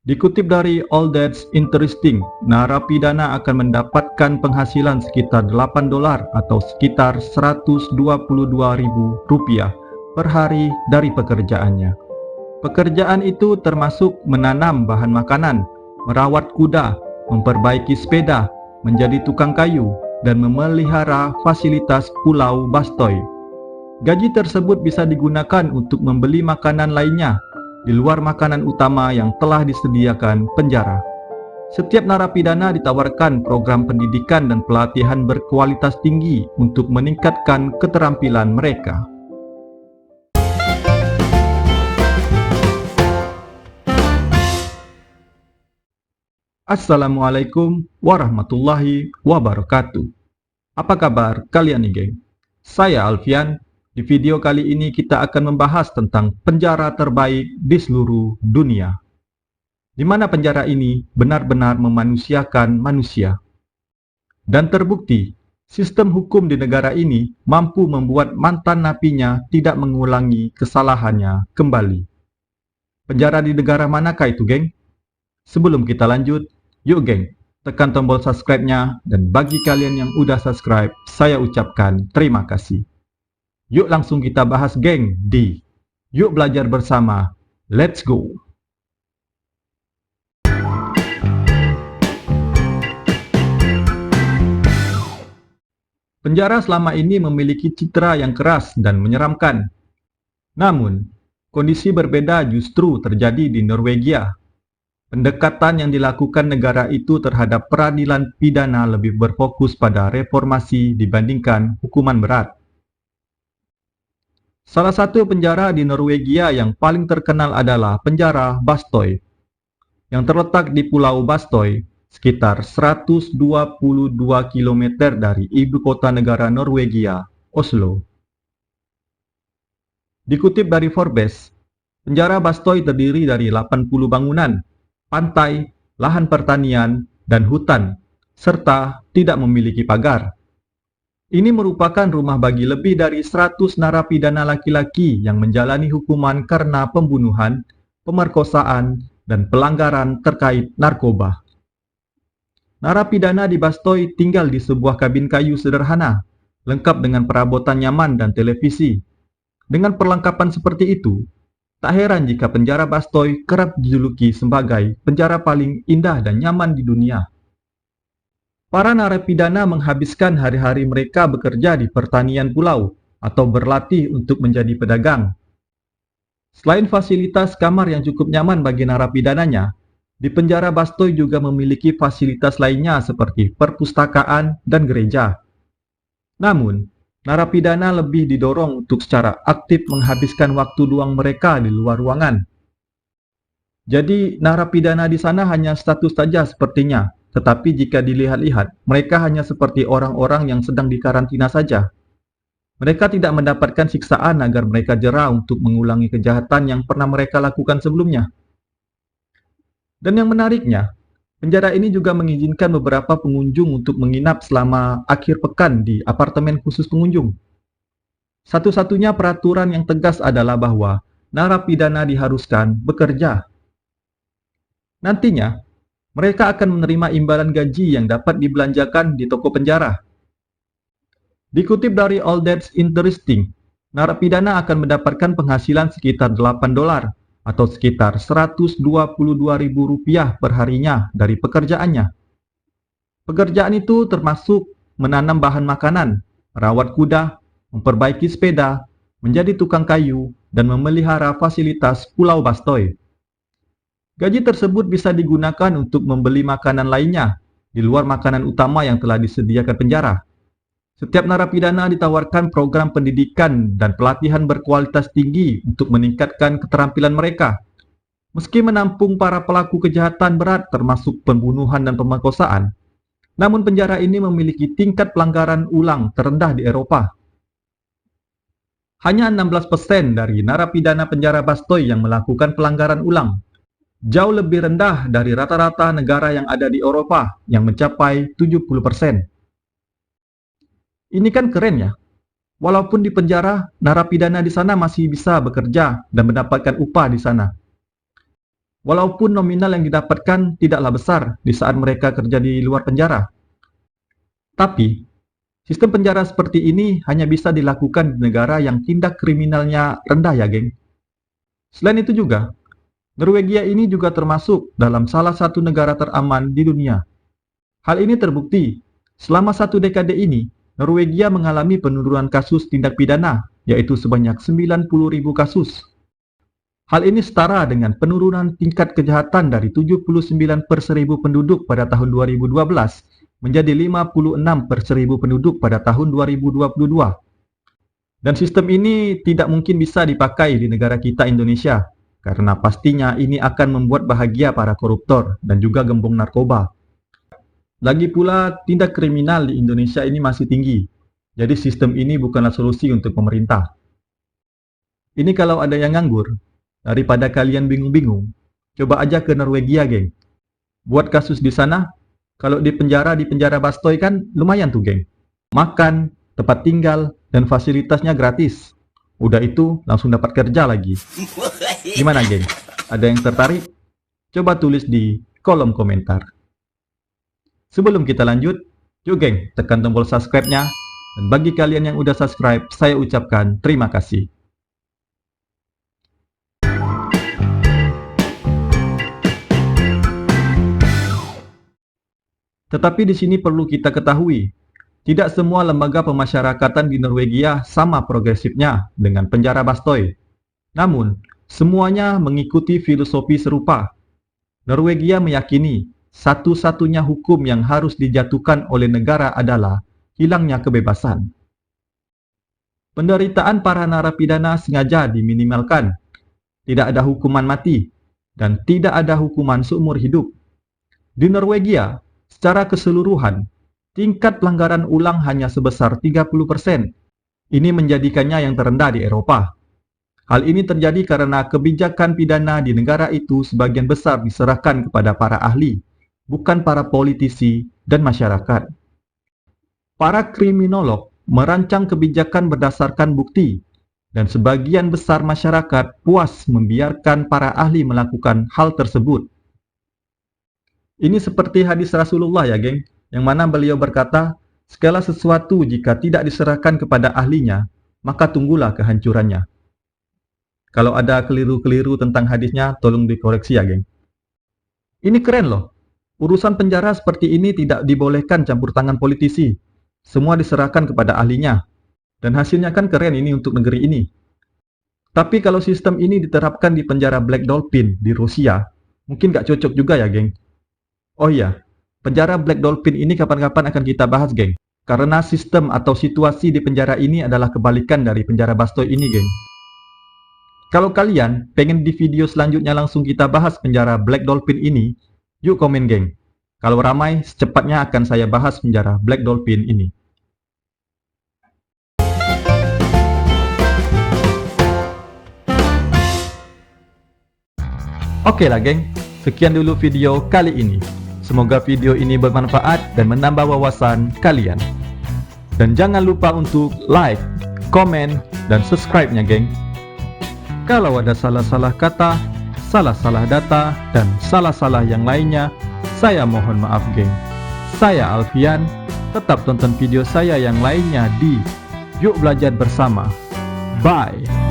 Dikutip dari All That's Interesting, narapidana akan mendapatkan penghasilan sekitar $8 atau sekitar Rp122.000 per hari dari pekerjaannya. Pekerjaan itu termasuk menanam bahan makanan, merawat kuda, memperbaiki sepeda, menjadi tukang kayu, dan memelihara fasilitas Pulau Bastoy. Gaji tersebut bisa digunakan untuk membeli makanan lainnya di luar makanan utama yang telah disediakan penjara. Setiap narapidana ditawarkan program pendidikan dan pelatihan berkualitas tinggi untuk meningkatkan keterampilan mereka. Assalamualaikum warahmatullahi wabarakatuh. Apa kabar kalian nih, geng? Saya Alfian. Di video kali ini kita akan membahas tentang penjara terbaik di seluruh dunia, di mana penjara ini benar-benar memanusiakan manusia. Dan terbukti, sistem hukum di negara ini mampu membuat mantan napinya tidak mengulangi kesalahannya kembali. Penjara di negara manakah itu, geng? Sebelum kita lanjut, yuk geng, tekan tombol subscribe-nya, dan bagi kalian yang udah subscribe, saya ucapkan terima kasih. Yuk langsung kita bahas geng di Yuk Belajar Bersama. Let's go! Penjara selama ini memiliki citra yang keras dan menyeramkan. Namun, kondisi berbeda justru terjadi di Norwegia. Pendekatan yang dilakukan negara itu terhadap peradilan pidana lebih berfokus pada reformasi dibandingkan hukuman berat. Salah satu penjara di Norwegia yang paling terkenal adalah penjara Bastoy, yang terletak di Pulau Bastoy, sekitar 122 km dari ibu kota negara Norwegia, Oslo. Dikutip dari Forbes, penjara Bastoy terdiri dari 80 bangunan, pantai, lahan pertanian, dan hutan, serta tidak memiliki pagar. Ini merupakan rumah bagi lebih dari 100 narapidana laki-laki yang menjalani hukuman karena pembunuhan, pemerkosaan, dan pelanggaran terkait narkoba. Narapidana di Bastoy tinggal di sebuah kabin kayu sederhana, lengkap dengan perabotan nyaman dan televisi. Dengan perlengkapan seperti itu, tak heran jika penjara Bastoy kerap dijuluki sebagai penjara paling indah dan nyaman di dunia. Para narapidana menghabiskan hari-hari mereka bekerja di pertanian pulau atau berlatih untuk menjadi pedagang. Selain fasilitas kamar yang cukup nyaman bagi narapidananya, di penjara Bastoy juga memiliki fasilitas lainnya seperti perpustakaan dan gereja. Namun, narapidana lebih didorong untuk secara aktif menghabiskan waktu luang mereka di luar ruangan. Jadi, narapidana di sana hanya status saja sepertinya. Tetapi jika dilihat-lihat, mereka hanya seperti orang-orang yang sedang dikarantina saja. Mereka tidak mendapatkan siksaan agar mereka jera untuk mengulangi kejahatan yang pernah mereka lakukan sebelumnya. Dan yang menariknya, penjara ini juga mengizinkan beberapa pengunjung untuk menginap selama akhir pekan di apartemen khusus pengunjung. Satu-satunya peraturan yang tegas adalah bahwa narapidana diharuskan bekerja. Nantinya, mereka akan menerima imbalan gaji yang dapat dibelanjakan di toko penjara. Dikutip dari All That's Interesting, narapidana akan mendapatkan penghasilan sekitar $8 atau sekitar Rp122.000 per harinya dari pekerjaannya. Pekerjaan itu termasuk menanam bahan makanan, merawat kuda, memperbaiki sepeda, menjadi tukang kayu, dan memelihara fasilitas Pulau Bastoy. Gaji tersebut bisa digunakan untuk membeli makanan lainnya di luar makanan utama yang telah disediakan penjara. Setiap narapidana ditawarkan program pendidikan dan pelatihan berkualitas tinggi untuk meningkatkan keterampilan mereka. Meski menampung para pelaku kejahatan berat termasuk pembunuhan dan pemerkosaan, namun penjara ini memiliki tingkat pelanggaran ulang terendah di Eropa. Hanya 16% dari narapidana penjara Bastoy yang melakukan pelanggaran ulang. Jauh lebih rendah dari rata-rata negara yang ada di Eropa yang mencapai 70%. Ini kan keren ya. Walaupun di penjara, narapidana di sana masih bisa bekerja dan mendapatkan upah di sana. walaupun nominal yang didapatkan tidaklah besar di saat mereka kerja di luar penjara. Tapi, sistem penjara seperti ini hanya bisa dilakukan di negara yang tindak kriminalnya rendah ya, geng. Selain itu juga, Norwegia ini juga termasuk dalam salah satu negara teraman di dunia. Hal ini terbukti selama 1 dekade ini, Norwegia mengalami penurunan kasus tindak pidana, yaitu sebanyak 90.000 kasus. Hal ini setara dengan penurunan tingkat kejahatan dari 79 per 1000 penduduk pada tahun 2012 menjadi 56 per 1000 penduduk pada tahun 2022. Dan sistem ini tidak mungkin bisa dipakai di negara kita Indonesia, karena pastinya ini akan membuat bahagia para koruptor dan juga gembong narkoba. Lagi pula, tindak kriminal di Indonesia ini masih tinggi, jadi sistem ini bukanlah solusi untuk pemerintah. Ini kalau ada yang nganggur, daripada kalian bingung-bingung, coba aja ke Norwegia, geng. Buat kasus di sana, kalau di penjara Bastoy kan lumayan tuh, geng. Makan, tempat tinggal, dan fasilitasnya gratis. Udah itu, langsung dapat kerja lagi. Gimana, geng? Ada yang tertarik? Coba tulis di kolom komentar. Sebelum kita lanjut, yuk geng, tekan tombol subscribe-nya. Dan bagi kalian yang udah subscribe, saya ucapkan terima kasih. Tetapi di sini perlu kita ketahui, tidak semua lembaga pemasyarakatan di Norwegia sama progresifnya dengan penjara Bastoy. Namun, semuanya mengikuti filosofi serupa. Norwegia meyakini satu-satunya hukum yang harus dijatuhkan oleh negara adalah hilangnya kebebasan. Penderitaan para narapidana sengaja diminimalkan. Tidak ada hukuman mati dan tidak ada hukuman seumur hidup. Di Norwegia, secara keseluruhan, tingkat pelanggaran ulang hanya sebesar 30%. Ini menjadikannya yang terendah di Eropa. Hal ini terjadi karena kebijakan pidana di negara itu sebagian besar diserahkan kepada para ahli, bukan para politisi dan masyarakat. Para kriminolog merancang kebijakan berdasarkan bukti, dan sebagian besar masyarakat puas membiarkan para ahli melakukan hal tersebut. Ini seperti hadis Rasulullah ya, geng, yang mana beliau berkata, segala sesuatu jika tidak diserahkan kepada ahlinya, maka tunggulah kehancurannya. Kalau ada keliru-keliru tentang hadisnya, tolong dikoreksi ya, geng. Ini keren loh. Urusan penjara seperti ini tidak dibolehkan campur tangan politisi. Semua diserahkan kepada ahlinya. Dan hasilnya kan keren ini untuk negeri ini. Tapi kalau sistem ini diterapkan di penjara Black Dolphin di Rusia, mungkin gak cocok juga ya, geng. Oh iya, penjara Black Dolphin ini kapan-kapan akan kita bahas, geng. Karena sistem atau situasi di penjara ini adalah kebalikan dari penjara Bastoy ini, geng. Kalau kalian pengen di video selanjutnya langsung kita bahas penjara Black Dolphin ini, yuk komen, geng. Kalau ramai, secepatnya akan saya bahas penjara Black Dolphin ini. Oke lah, geng. Sekian dulu video kali ini. Semoga video ini bermanfaat dan menambah wawasan kalian. Dan jangan lupa untuk like, komen, dan subscribe-nya, geng. Kalau ada salah-salah kata, salah-salah data, dan salah-salah yang lainnya, saya mohon maaf, geng. Saya Alfian, tetap tonton video saya yang lainnya di Yuk Belajar Bersama. Bye!